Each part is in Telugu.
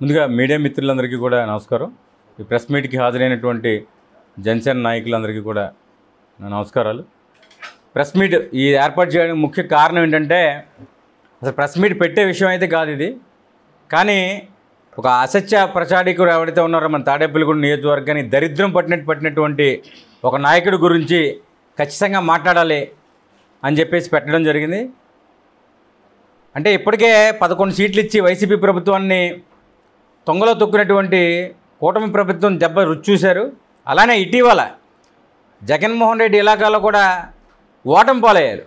ముందుగా మీడియా మిత్రులందరికీ కూడా నమస్కారం. ఈ ప్రెస్ మీట్కి హాజరైనటువంటి జనసేన నాయకులందరికీ కూడా నా నమస్కారాలు. ప్రెస్ మీట్ ఈ ఏర్పాటు చేయడానికి ముఖ్య కారణం ఏంటంటే, అసలు ప్రెస్ మీట్ పెట్టే విషయం అయితే కాదు ఇది. కానీ ఒక అసత్య ప్రచారకుడు ఎవరైతే ఉన్నారో మన తాడేపల్లిగూడెం నియోజకవర్గాన్ని దరిద్రం పట్టినటువంటి ఒక నాయకుడి గురించి ఖచ్చితంగా మాట్లాడాలి అని చెప్పేసి పెట్టడం జరిగింది. అంటే ఇప్పటికే 11 సీట్లు ఇచ్చి వైసీపీ ప్రభుత్వాన్ని తొంగలో తొక్కినటువంటి కూటమి ప్రభుత్వం దెబ్బ రుచి చూశారు. అలానే ఇటీవల జగన్మోహన్ రెడ్డి ఇలాకాలో కూడా ఓటమి పాలయ్యారు.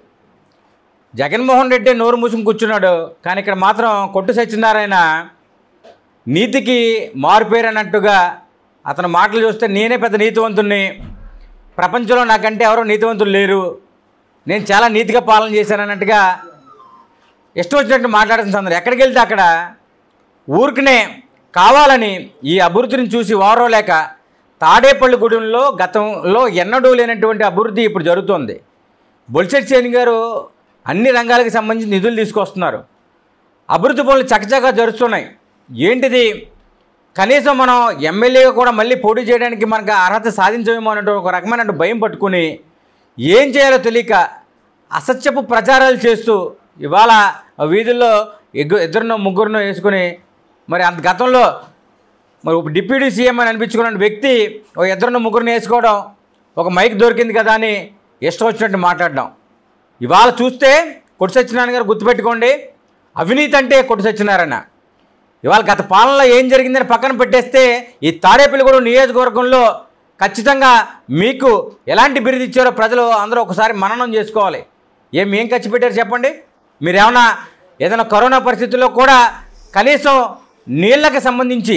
జగన్మోహన్ రెడ్డి నోరు మూసుకుని కూర్చున్నాడు, కానీ ఇక్కడ మాత్రం కొట్టు సత్యనారాయణ నీతికి మారుపేరన్నట్టుగా అతని మాటలు చూస్తే నేనే పెద్ద నీతివంతుణ్ణి, ప్రపంచంలో నాకంటే ఎవరో నీతివంతులు లేరు, నేను చాలా నీతిగా పాలన చేశానన్నట్టుగా ఇష్టం వచ్చినట్టు మాట్లాడుతున్న సందర్భం ఎక్కడికి వెళ్తే అక్కడ ఊరికనే కావాలని ఈ అభివృద్ధిని చూసి ఓరవలేక తాడేపల్లిగూడెంలో గతంలో ఎన్నడూ లేనటువంటి అభివృద్ధి ఇప్పుడు జరుగుతోంది. బొలిశెట్టి శ్రీని గారు అన్ని రంగాలకు సంబంధించి నిధులు తీసుకొస్తున్నారు. అభివృద్ధి పనులు చకచకా జరుగుతున్నాయి. ఏంటిది, కనీసం మనం ఎమ్మెల్యేగా కూడా మళ్ళీ పోటీ చేయడానికి మనకు అర్హత సాధించమేమో అన్నట్టు ఒక రకమైన భయం పట్టుకుని ఏం చేయాలో తెలియక అసత్యపు ప్రచారాలు చేస్తూ ఇవాళ వీధుల్లో ఇద్దరినో ముగ్గురినో వేసుకుని మరి అంత గతంలో మరి డిప్యూటీ సీఎం అని అనిపించుకున్న వ్యక్తి ఒక ఇద్దరినో ముగ్గురిని వేసుకోవడం, ఒక మైక్ దొరికింది కదా అని ఇష్టం వచ్చినట్టు మాట్లాడడం. ఇవాళ చూస్తే కొట్టు సత్యనారాయణ గారు గుర్తుపెట్టుకోండి, అవినీతి అంటే కొట్టు సత్యనారాయణ. ఇవాళ గత పాలనలో ఏం జరిగిందని పక్కన పెట్టేస్తే ఈ తాడేపల్లిగూడెం నియోజకవర్గంలో ఖచ్చితంగా మీకు ఎలాంటి బిరుదు ఇచ్చారో ప్రజలు అందరూ ఒకసారి మననం చేసుకోవాలి. ఏం ఖర్చు పెట్టారు చెప్పండి. మీరు ఏదైనా కరోనా పరిస్థితుల్లో కూడా కనీసం నీళ్ళకి సంబంధించి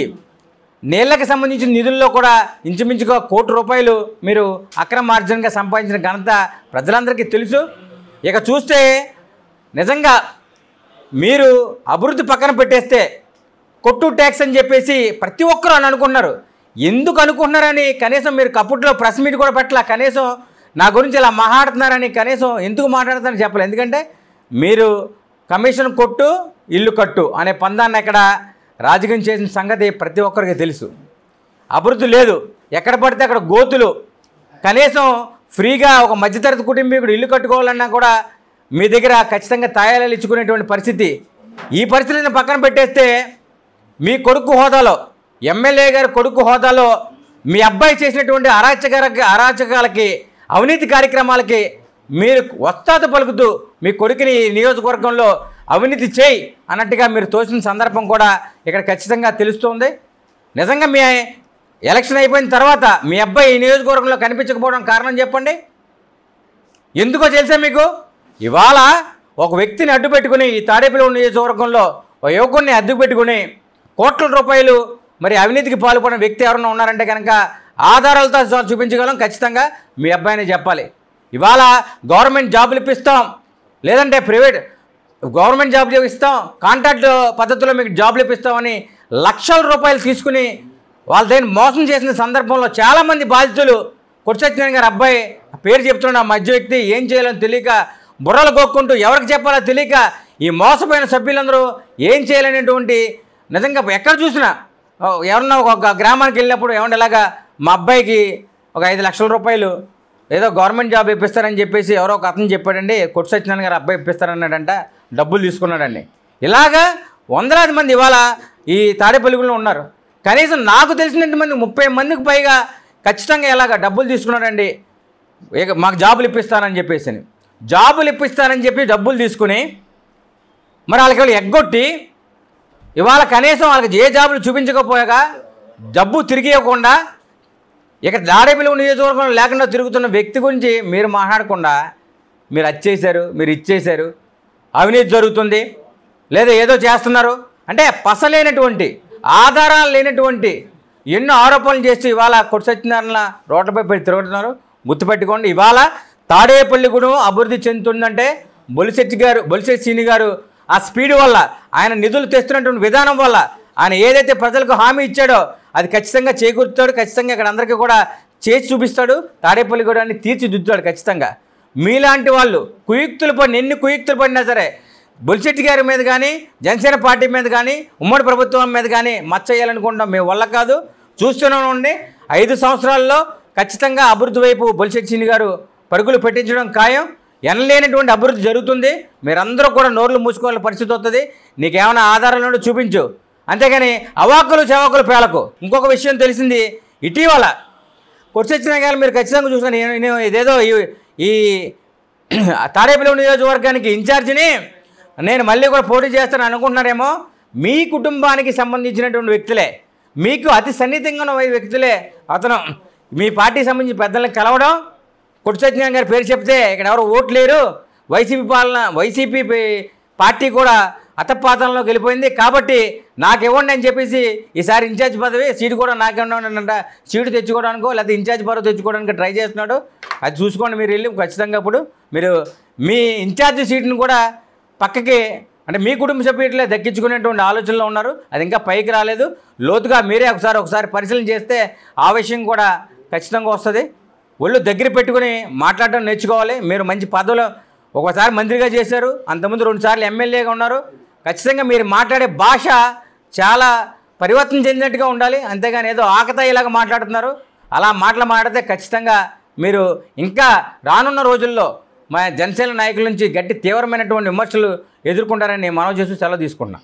నిధుల్లో కూడా ఇంచుమించుగా ₹1 మీరు అక్రమార్జనగా సంపాదించిన ఘనత ప్రజలందరికీ తెలుసు. ఇక చూస్తే నిజంగా మీరు అభివృద్ధి పక్కన పెట్టేస్తే కొట్టు ట్యాక్స్ అని చెప్పేసి ప్రతి ఒక్కరూ అని అనుకున్నారు. ఎందుకు అనుకుంటున్నారని కనీసం మీరు కప్పుట్లో ప్రెస్ మీట్ కూడా పెట్టాల, కనీసం నా గురించి ఇలా మాట్లాడుతున్నారని కనీసం ఎందుకు మాట్లాడుతున్నారని చెప్పాలి. ఎందుకంటే మీరు కమిషన్ కొట్టు ఇల్లు కట్టు అనే పందాన్ని ఇక్కడ రాజకీయం చేసిన సంగతి ప్రతి ఒక్కరికి తెలుసు. అభివృద్ధి లేదు, ఎక్కడ పడితే అక్కడ గోతులు. కనీసం ఫ్రీగా ఒక మధ్యతరగతి కుటుంబీకుడు ఇల్లు కట్టుకోవాలన్నా కూడా మీ దగ్గర ఖచ్చితంగా తాయాలు ఇచ్చుకునేటువంటి పరిస్థితి. ఈ పరిస్థితిని పక్కన పెట్టేస్తే మీ కొడుకు హోదాలో, ఎమ్మెల్యే గారి కొడుకు హోదాలో మీ అబ్బాయి చేసినటువంటి అరాచకాలకి అవినీతి కార్యక్రమాలకి మీరు వస్తాత పలుకుతూ మీ కొడుకుని నియోజకవర్గంలో అవినీతి చేయి అన్నట్టుగా మీరు తోసిన సందర్భం కూడా ఇక్కడ ఖచ్చితంగా తెలుస్తుంది. నిజంగా మీ ఎలక్షన్ అయిపోయిన తర్వాత మీ అబ్బాయి ఈ నియోజకవర్గంలో కనిపించకపోవడం కారణం చెప్పండి. ఎందుకో తెలుసా మీకు? ఇవాళ ఒక వ్యక్తిని అడ్డు పెట్టుకుని ఈ తాడేపల్లిగూడెం నియోజకవర్గంలో ఒక యువకుడిని అడ్డు పెట్టుకుని ₹1,00,00,000 మరి అవినీతికి పాల్పడిన వ్యక్తి ఎవరైనా ఉన్నారంటే కనుక ఆధారాలతో చూపించగలం. ఖచ్చితంగా మీ అబ్బాయిని చెప్పాలి. ఇవాళ గవర్నమెంట్ జాబులు ఇప్పిస్తాం, లేదంటే ప్రైవేట్ గవర్నమెంట్ జాబులు ఇస్తాం, కాంట్రాక్ట్ పద్ధతిలో మీకు జాబులు ఇప్పిస్తామని ₹1,00,000 తీసుకుని వాళ్ళ దగ్గర మోసం చేసిన సందర్భంలో చాలామంది బాధితులు కొట్టు సత్యనారాయణ గారి అబ్బాయి పేరు చెప్తున్న ఆ మధ్య వ్యక్తి ఏం చేయాలో తెలియక బుర్రలు కొక్కుంటూ ఎవరికి చెప్పాలో తెలియక ఈ మోసపోయిన సభ్యులందరూ ఏం చేయాలనేటువంటి నిజంగా ఎక్కడ చూసినా ఎవరన్నా ఒక గ్రామానికి వెళ్ళినప్పుడు ఏమన్నా ఇలాగా మా అబ్బాయికి ఒక ₹5,00,000 ఏదో గవర్నమెంట్ జాబ్ ఇప్పిస్తారని చెప్పేసి ఎవరో ఒక అతను చెప్పాడండి, కొట్టు సత్యనారాయణ గారు అబ్బాయి ఇప్పిస్తారన్నాడంట, డబ్బులు తీసుకున్నాడండి. ఇలాగా వందలాది మంది ఇవాళ ఈ తాడేపల్లిగూడెంలో ఉన్నారు. కనీసం నాకు తెలిసినంత మంది 30 మందికి పైగా ఖచ్చితంగా ఇలాగ డబ్బులు తీసుకున్నాడండి, మాకు జాబులు ఇప్పిస్తానని చెప్పి డబ్బులు తీసుకుని మరి వాళ్ళకి ఎగ్గొట్టి ఇవాళ కనీసం వాళ్ళకి ఏ జాబులు చూపించకపోయాక డబ్బు తిరిగి ఇవ్వకుండా ఇక తాడేపల్లిగూడెం నియోజకవర్గంలో లేకుండా తిరుగుతున్న వ్యక్తి గురించి మీరు మాట్లాడకుండా మీరు అచ్చేశారు, మీరు ఇచ్చేశారు, అవినీతి జరుగుతుంది లేదా ఏదో చేస్తున్నారు అంటే పసలేనటువంటి ఆధారాలు లేనటువంటి ఎన్నో ఆరోపణలు చేస్తూ ఇవాళ కొట్టు సత్యనారాయణ రోడ్లపై తిరుగుతున్నారు. గుర్తుపెట్టుకోండి, ఇవాళ తాడేపల్లిగూడెం అభివృద్ధి చెందుతుందంటే బొలిశెట్టి శ్రీని గారు ఆ స్పీడ్ వల్ల, ఆయన నిధులు తెస్తున్నటువంటి విధానం వల్ల, ఆయన ఏదైతే ప్రజలకు హామీ ఇచ్చాడో అది ఖచ్చితంగా చేకూరుతాడు. ఖచ్చితంగా ఇక్కడ అందరికీ కూడా చేసి చూపిస్తాడు. తాడేపల్లిగూడెంని తీర్చిదిద్దుతాడు. ఖచ్చితంగా మీలాంటి వాళ్ళు ఎన్ని కుయుక్తులు పడినా సరే బొలిశెట్టి గారి మీద కానీ జనసేన పార్టీ మీద కానీ ఉమ్మడి ప్రభుత్వం మీద కానీ మచ్చ వేయాలనుకుంటాం మీ వల్ల కాదు. చూస్తూనే ఉండి 5 సంవత్సరాల్లో ఖచ్చితంగా అభివృద్ధి వైపు బొలిశెట్టి శ్రీని గారు పరుగులు పెట్టించడం ఖాయం. ఎనలేనటువంటి అభివృద్ధి జరుగుతుంది. మీరందరూ కూడా నోర్లు మూసుకోవాల్సిన పరిస్థితి వస్తుంది. నీకేమైనా ఆధారాలు చూపించు, అంతేగాని అవాకులు చవాకులు పేలకు. ఇంకొక విషయం తెలిసింది, ఇటీవల కొట్టిన గారు మీరు ఖచ్చితంగా చూసాను. నేను ఇదేదో ఈ తాడేపల్లి నియోజకవర్గానికి ఇన్ఛార్జిని నేను మళ్ళీ కూడా పోటీ చేస్తాను అనుకుంటున్నారేమో. మీ కుటుంబానికి సంబంధించినటువంటి వ్యక్తులే, మీకు అతి సన్నిహితంగా ఉన్న వ్యక్తులే అతను మీ పార్టీకి సంబంధించిన పెద్దలను కలవడం, కొట్టిన గారి పేరు చెప్తే ఇక్కడ ఎవరు ఓట్లు లేరు, వైసీపీ పార్టీ కూడా అతపాతంలోకి వెళ్ళిపోయింది కాబట్టి నాకు ఇవ్వండి అని చెప్పేసి ఈసారి ఇన్ఛార్జ్ పదవి సీటు కూడా నాకేమన్నా సీటు తెచ్చుకోవడానికో లేకపోతే ఇన్ఛార్జ్ పదవి తెచ్చుకోవడానికి ట్రై చేస్తున్నాడు. అది చూసుకోండి మీరు వెళ్ళి ఖచ్చితంగా. ఇప్పుడు మీరు మీ ఇన్ఛార్జ్ సీటును కూడా పక్కకి అంటే మీ కుటుంబ సభ్యులే దక్కించుకునేటువంటి ఆలోచనలో ఉన్నారు. అది ఇంకా పైకి రాలేదు. లోతుగా మీరే ఒకసారి పరిశీలన చేస్తే ఆ విషయం కూడా ఖచ్చితంగా వస్తుంది. ఒళ్ళు దగ్గర పెట్టుకుని మాట్లాడడం నేర్చుకోవాలి. మీరు మంచి పదవులు ఒకసారి మంత్రిగా చేశారు, అంతకుముందు 2 సార్లు ఎమ్మెల్యేగా ఉన్నారు. ఖచ్చితంగా మీరు మాట్లాడే భాష చాలా పరివర్తన చెందినట్టుగా ఉండాలి. అంతేగాని ఏదో ఆకతాయిలాగా మాట్లాడుతున్నారు. అలా మాట్లాడితే ఖచ్చితంగా మీరు ఇంకా రానున్న రోజుల్లో మా జనసేన నాయకుల నుంచి గట్టి తీవ్రమైనటువంటి విమర్శలు ఎదుర్కొంటారని మనవి చేస్తూ సెలవు తీసుకుంటున్నాను.